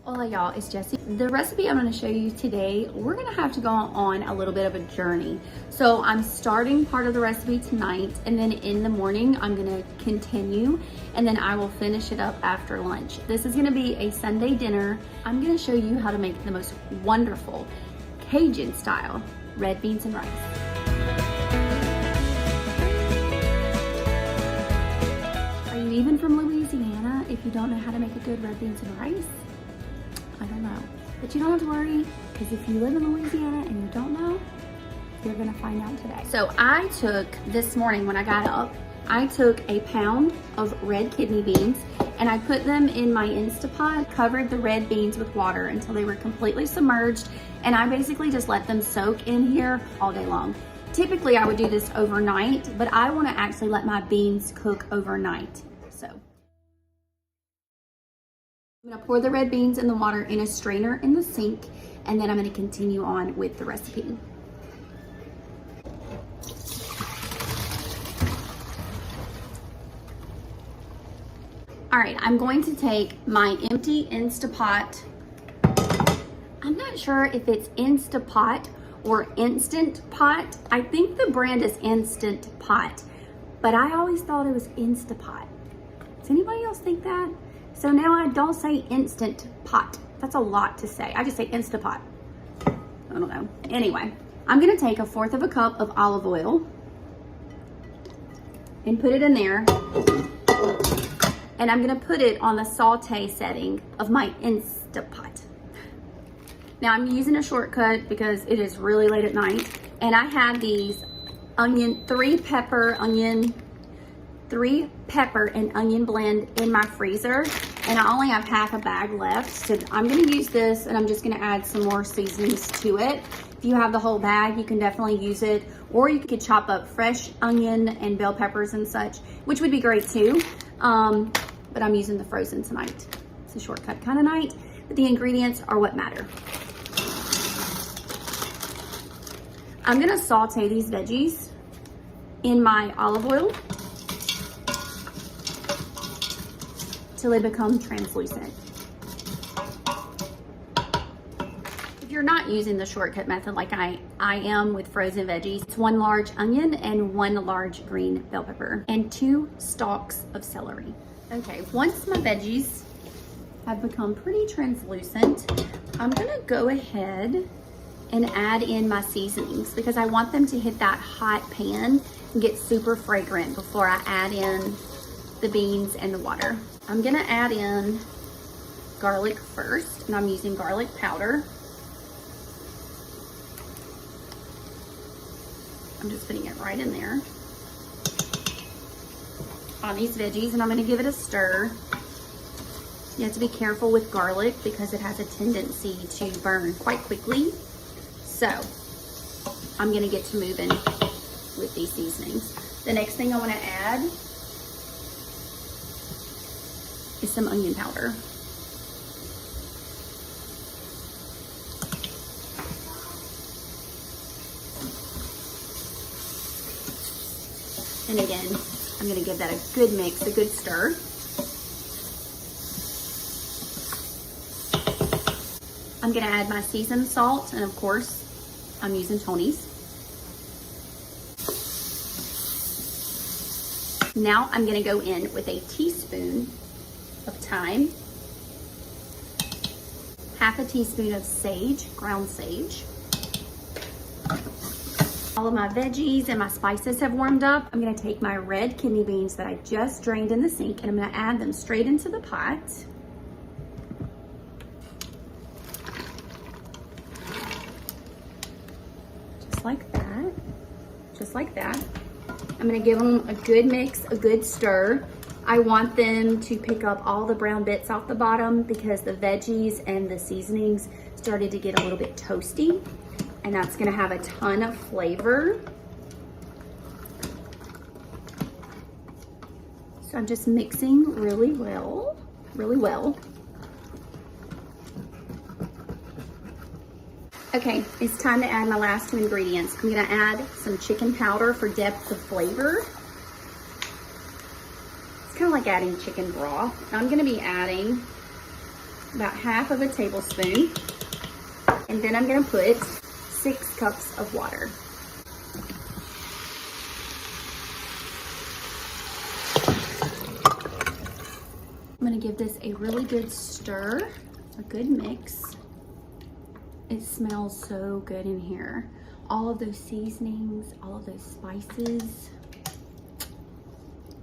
Hola y'all, it's Jessie. The recipe I'm going to show you today, we're going to have to go on a little bit of a journey. So I'm starting part of the recipe tonight, and then in the morning I'm going to continue, and then I will finish it up after lunch. This is going to be a Sunday dinner. I'm going to show you how to make the most wonderful Cajun style red beans and rice. Are you even from Louisiana if you don't know how to make a good red beans and rice? I don't know, but you don't have to worry, because if you live in Louisiana and you don't know, you're gonna find out today. So I took, this morning when I got up, I took a pound of red kidney beans and I put them in my Instapot, covered the red beans with water until they were completely submerged, and I basically just let them soak in here all day long. Typically I would do this overnight, but I wanna actually let my beans cook overnight. So I'm gonna pour the red beans in the water in a strainer in the sink, and then I'm gonna continue on with the recipe. All right, I'm going to take my empty Instapot. I'm not sure if it's Instapot or Instant Pot. I think the brand is Instant Pot, but I always thought it was Instapot. Does anybody else think that? So now I don't say Instant Pot. That's a lot to say. I just say Instapot. I don't know. Anyway, I'm gonna take 1/4 cup of olive oil and put it in there. And I'm gonna put it on the saute setting of my Instapot. Now I'm using a shortcut because it is really late at night. And I have these three pepper and onion blend in my freezer, and I only have half a bag left. So I'm gonna use this, and I'm just gonna add some more seasonings to it. If you have the whole bag, you can definitely use it, or you could chop up fresh onion and bell peppers and such, which would be great too. But I'm using the frozen tonight. It's a shortcut kind of night, but the ingredients are what matter. I'm gonna saute these veggies in my olive oil till they become translucent. If you're not using the shortcut method like I am with frozen veggies, it's 1 large onion and 1 large green bell pepper and 2 stalks of celery. Okay, once my veggies have become pretty translucent, I'm gonna go ahead and add in my seasonings because I want them to hit that hot pan and get super fragrant before I add in the beans and the water. I'm gonna add in garlic first, and I'm using garlic powder. I'm just putting it right in there on these veggies, and I'm gonna give it a stir. You have to be careful with garlic because it has a tendency to burn quite quickly. So I'm gonna get to moving with these seasonings. The next thing I wanna add is some onion powder. And again, I'm gonna give that a good mix, a good stir. I'm gonna add my seasoned salt, and of course, I'm using Tony's. Now I'm gonna go in with a teaspoon of thyme, half a teaspoon of sage, ground sage. All of my veggies and my spices have warmed up. I'm gonna take my red kidney beans that I just drained in the sink, and I'm gonna add them straight into the pot. Just like that, just like that. I'm gonna give them a good mix, a good stir. I want them to pick up all the brown bits off the bottom because the veggies and the seasonings started to get a little bit toasty, and that's gonna have a ton of flavor. So I'm just mixing really well, really well. Okay, it's time to add my last 2 ingredients. I'm gonna add some chicken powder for depth of flavor. It's kind of like adding chicken broth. I'm gonna be adding about half of a tablespoon. And then I'm gonna put 6 cups of water. I'm gonna give this a really good stir, a good mix. It smells so good in here. All of those seasonings, all of those spices.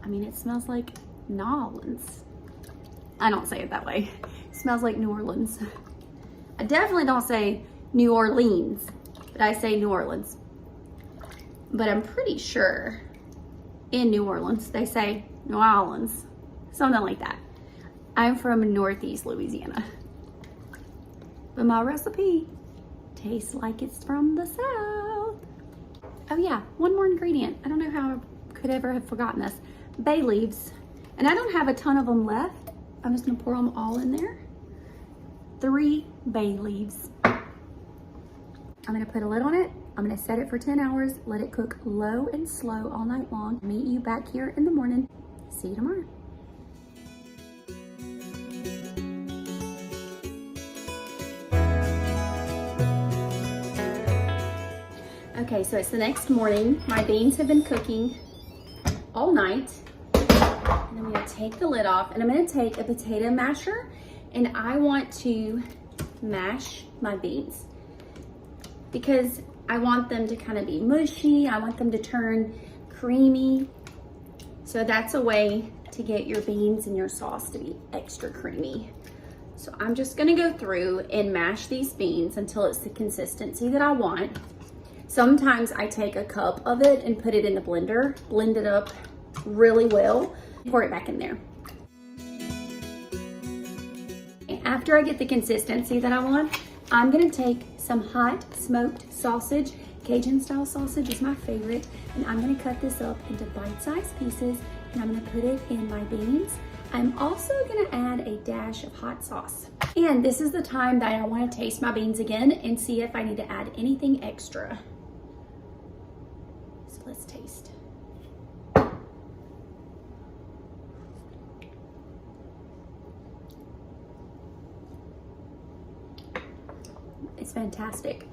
I mean, it smells like New Orleans. I don't say it that way. It smells like New Orleans. I definitely don't say New Orleans, but I say New Orleans. But I'm pretty sure in New Orleans, they say New Orleans, something like that. I'm from Northeast Louisiana, but my recipe tastes like it's from the South. Oh yeah, one more ingredient. I don't know how I could ever have forgotten this. Bay leaves. And I don't have a ton of them left. I'm just gonna pour them all in there. 3 bay leaves. I'm gonna put a lid on it. I'm gonna set it for 10 hours, let it cook low and slow all night long. Meet you back here in the morning. See you tomorrow. Okay, so it's the next morning. My beans have been cooking all night. And I'm gonna take the lid off and I'm gonna take a potato masher and I want to mash my beans because I want them to kind of be mushy. I want them to turn creamy. So that's a way to get your beans and your sauce to be extra creamy. So I'm just gonna go through and mash these beans until it's the consistency that I want. Sometimes I take a cup of it and put it in the blender, blend it up really well, pour it back in there. After I get the consistency that I want, I'm gonna take some hot smoked sausage. Cajun style sausage is my favorite. And I'm gonna cut this up into bite-sized pieces and I'm gonna put it in my beans. I'm also gonna add a dash of hot sauce. And this is the time that I wanna taste my beans again and see if I need to add anything extra. So let's taste. It's fantastic.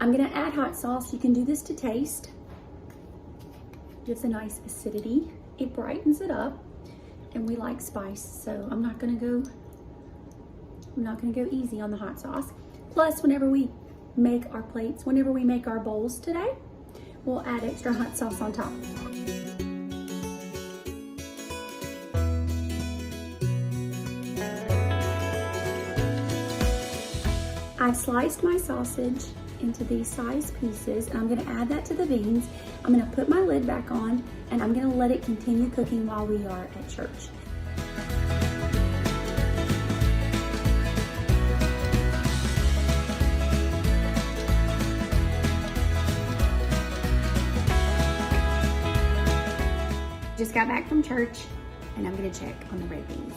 I'm gonna add hot sauce. You can do this to taste. Gives a nice acidity. It brightens it up, and we like spice, so I'm not gonna go easy on the hot sauce. Plus, whenever we make our plates, whenever we make our bowls today, we'll add extra hot sauce on top. I've sliced my sausage into these size pieces and I'm gonna add that to the beans. I'm gonna put my lid back on and I'm gonna let it continue cooking while we are at church. Just got back from church and I'm gonna check on the red beans.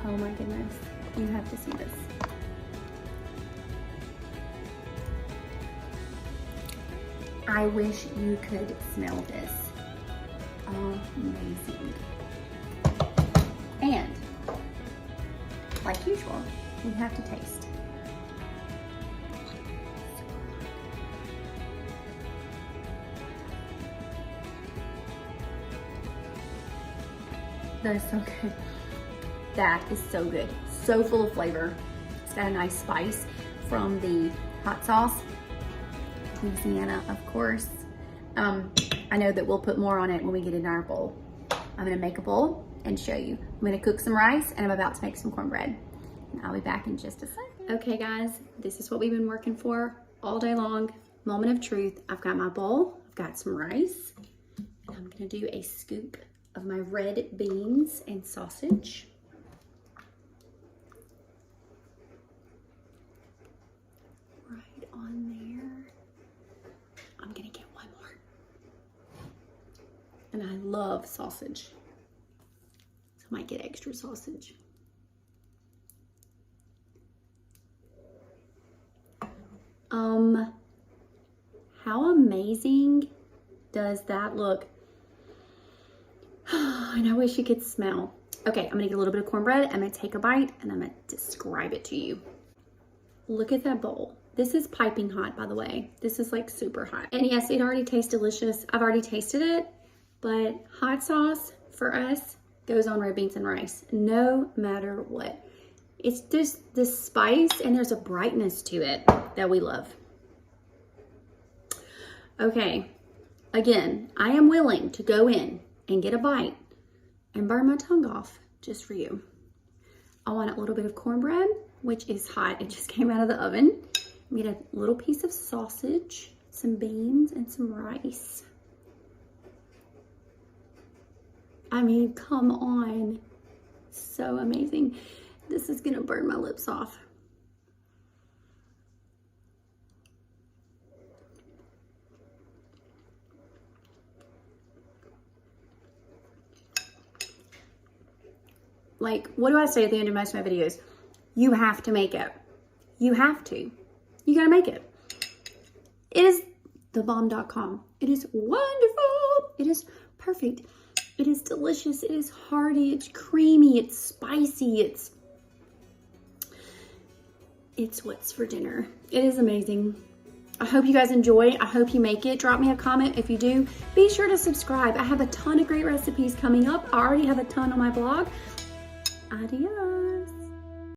Oh my goodness, you have to see this. I wish you could smell this. Amazing. And, like usual, we have to taste. That is so good. That is so good. So full of flavor. It's got a nice spice from the hot sauce. Louisiana, of course. I know that we'll put more on it when we get in our bowl. I'm gonna make a bowl and show you. I'm gonna cook some rice and I'm about to make some cornbread. And I'll be back in just a sec. Okay guys, this is what we've been working for all day long. Moment of truth. I've got my bowl, I've got some rice, and I'm gonna do a scoop of my red beans and sausage. Right on there. I'm gonna get one more. And I love sausage, so I might get extra sausage. How amazing does that look. And I wish you could smell. Okay, I'm gonna get a little bit of cornbread. I'm gonna take a bite and I'm gonna describe it to you. Look at that bowl. This is piping hot, by the way. This is like super hot. And yes, it already tastes delicious. I've already tasted it, but hot sauce for us goes on red beans and rice, no matter what. It's just this spice and there's a brightness to it that we love. Okay, again, I am willing to go in and get a bite and burn my tongue off just for you. I want a little bit of cornbread, which is hot. It just came out of the oven. Get a little piece of sausage, some beans, and some rice. I mean, come on. So amazing. This is gonna burn my lips off. Like, what do I say at the end of most of my videos? You have to make it. You have to. You gotta make it. It is thebomb.com. It is wonderful. It is perfect. It is delicious. It is hearty. It's creamy. It's spicy. It's what's for dinner. It is amazing. I hope you guys enjoy. I hope you make it. Drop me a comment if you do. Be sure to subscribe. I have a ton of great recipes coming up. I already have a ton on my blog. Adios.